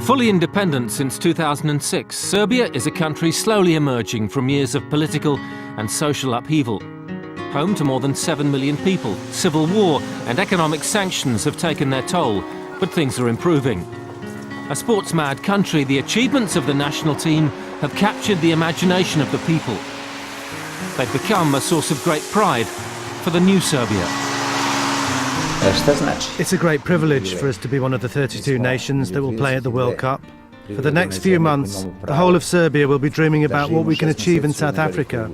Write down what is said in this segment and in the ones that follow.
Fully independent since 2006, Serbia is a country slowly emerging from years of political and social upheaval. Home to more than 7 million people, civil war and economic sanctions have taken their toll, but things are improving. A sports-mad country, the achievements of the national team have captured the imagination of the people. They've become a source of great pride for the new Serbia. It's a great privilege for us to be one of the 32 nations that will play at the World Cup. For the next few months, the whole of Serbia will be dreaming about what we can achieve in South Africa.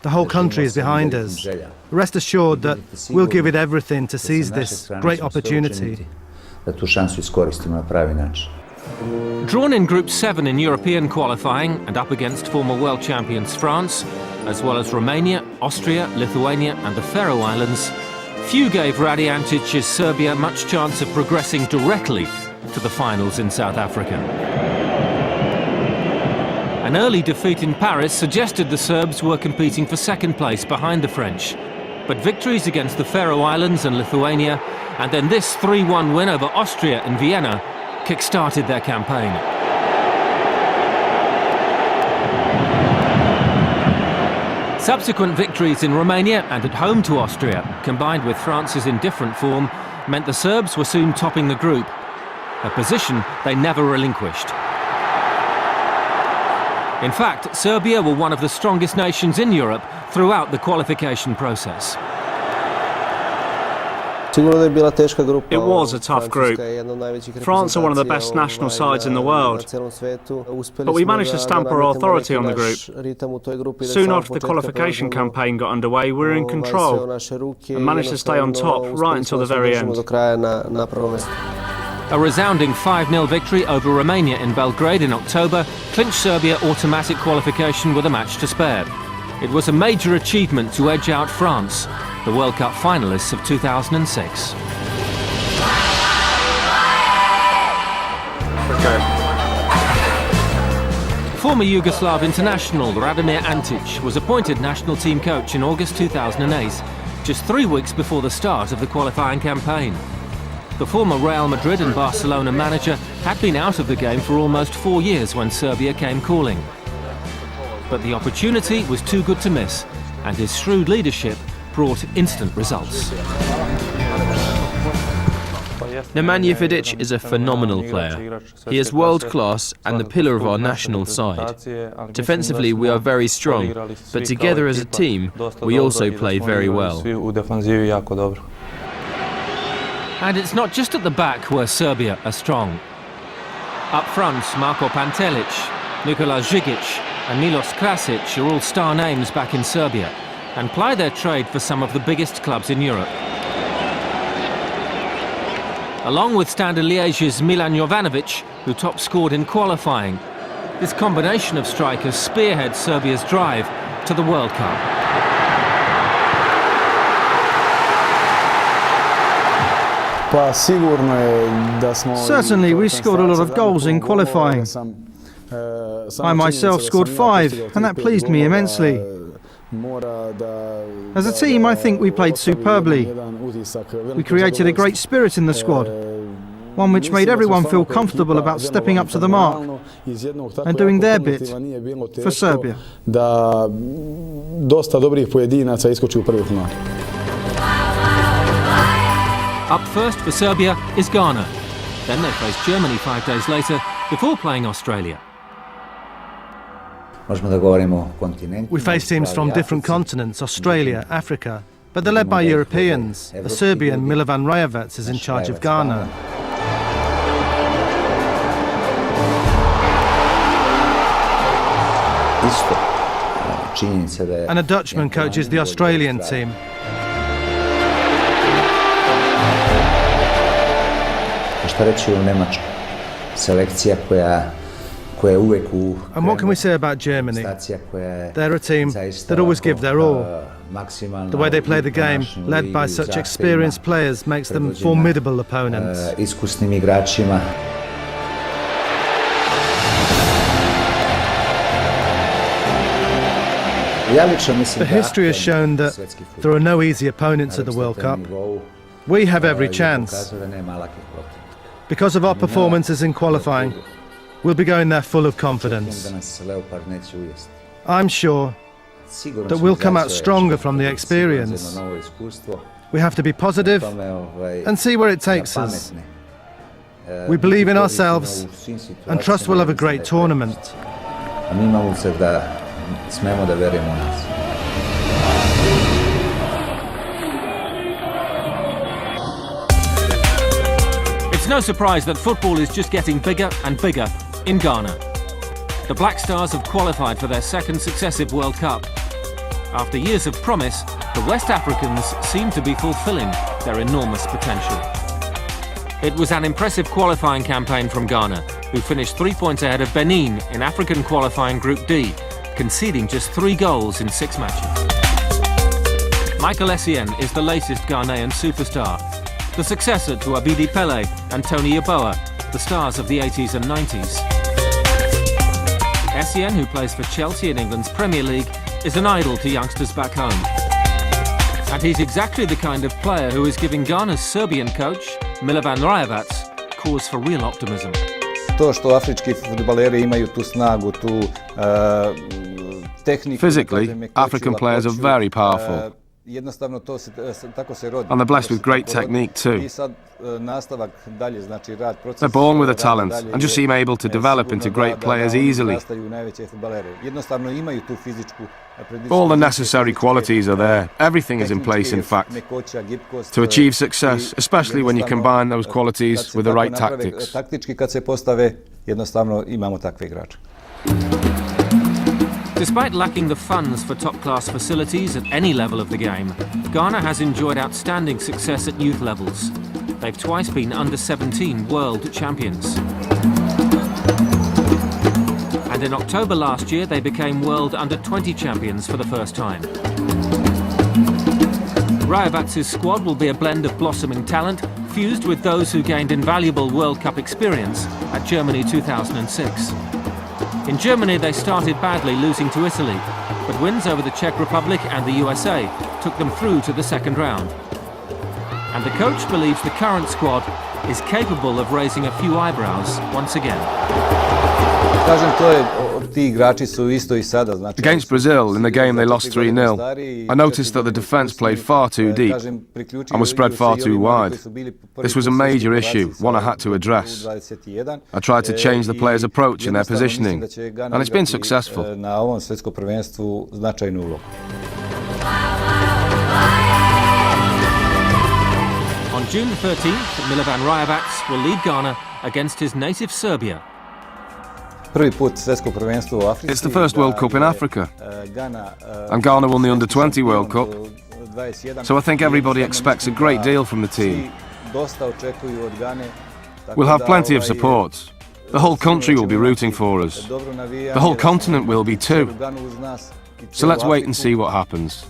The whole country is behind us. Rest assured that we'll give it everything to seize this great opportunity. Drawn in Group 7 in European qualifying and up against former world champions France, as well as Romania, Austria, Lithuania and the Faroe Islands, few gave Rade Antic's Serbia much chance of progressing directly to the finals in South Africa. An early defeat in Paris suggested the Serbs were competing for second place behind the French. But victories against the Faroe Islands and Lithuania, and then this 3-1 win over Austria in Vienna, kick-started their campaign. Subsequent victories in Romania and at home to Austria, combined with France's indifferent form, meant the Serbs were soon topping the group, a position they never relinquished. In fact, Serbia were one of the strongest nations in Europe throughout the qualification process. It was a tough group. France are one of the best national sides in the world. But we managed to stamp our authority on the group. Soon after the qualification campaign got underway, we were in control and managed to stay on top right until the very end. A resounding 5-0 victory over Romania in Belgrade in October clinched Serbia automatic qualification with a match to spare. It was a major achievement to edge out France, the World Cup finalists of 2006. Former Yugoslav international Radomir Antic was appointed national team coach in August 2008, just 3 weeks before the start of the qualifying campaign. The former Real Madrid and Barcelona manager had been out of the game for almost 4 years when Serbia came calling. But the opportunity was too good to miss, and his shrewd leadership brought instant results. Nemanja Vidic is a phenomenal player. He is world-class and the pillar of our national side. Defensively we are very strong, but together as a team we also play very well. And it's not just at the back where Serbia are strong. Up front, Marko Pantelic, Nikola Žigic and Milos Krasic are all star names back in Serbia and ply their trade for some of the biggest clubs in Europe. Along with Standard Liège's Milan Jovanovic, who top scored in qualifying, this combination of strikers spearheads Serbia's drive to the World Cup. Certainly, we scored a lot of goals in qualifying. I myself scored 5, and that pleased me immensely. As a team, I think we played superbly. We created a great spirit in the squad, one which made everyone feel comfortable about stepping up to the mark and doing their bit for Serbia. Up first for Serbia is Ghana. Then they face Germany 5 days later before playing Australia. We face teams from different continents, Australia, Africa, but they're led by Europeans. The Serbian Milovan Rajovac is in charge of Ghana. And a Dutchman coaches the Australian team. And what can we say about Germany? They're a team that always give their all. The way they play the game, led by such experienced players, makes them formidable opponents. The history has shown that there are no easy opponents at the World Cup. We have every chance. Because of our performances in qualifying, We'll be going there full of confidence. I'm sure that we'll come out stronger from the experience. We have to be positive and see where it takes us. We believe in ourselves and trust we'll have a great tournament. It's no surprise that football is just getting bigger and bigger in Ghana. The Black Stars have qualified for their second successive World Cup. After years of promise, the West Africans seem to be fulfilling their enormous potential. It was an impressive qualifying campaign from Ghana, who finished 3 points ahead of Benin in African qualifying Group D, conceding just 3 goals in 6 matches. Michael Essien is the latest Ghanaian superstar, the successor to Abidi Pele and Tony Yeboah, the stars of the 80s and 90s. Essien, who plays for Chelsea in England's Premier League, is an idol to youngsters back home. And he's exactly the kind of player who is giving Ghana's Serbian coach, Milovan Rajevac, cause for real optimism. Physically, African players are very powerful. And they're blessed with great technique too. They're born with a talent and just seem able to develop into great players easily. All the necessary qualities are there. Everything is in place, in fact, to achieve success, especially when you combine those qualities with the right tactics. Despite lacking the funds for top-class facilities at any level of the game, Ghana has enjoyed outstanding success at youth levels. They've twice been under-17 world champions. And in October last year, they became world under-20 champions for the first time. Rajevac's squad will be a blend of blossoming talent fused with those who gained invaluable World Cup experience at Germany 2006. In Germany, they started badly, losing to Italy, but wins over the Czech Republic and the USA took them through to the second round. And the coach believes the current squad is capable of raising a few eyebrows once again. Against Brazil, in the game they lost 3-0, I noticed that the defence played far too deep and was spread far too wide. This was a major issue, one I had to address. I tried to change the players' approach in their positioning, and it's been successful. On June 13th, Milovan Rajevac will lead Ghana against his native Serbia. It's the first World Cup in Africa, and Ghana won the Under-20 World Cup, so I think everybody expects a great deal from the team. We'll have plenty of support. The whole country will be rooting for us. The whole continent will be too. So let's wait and see what happens.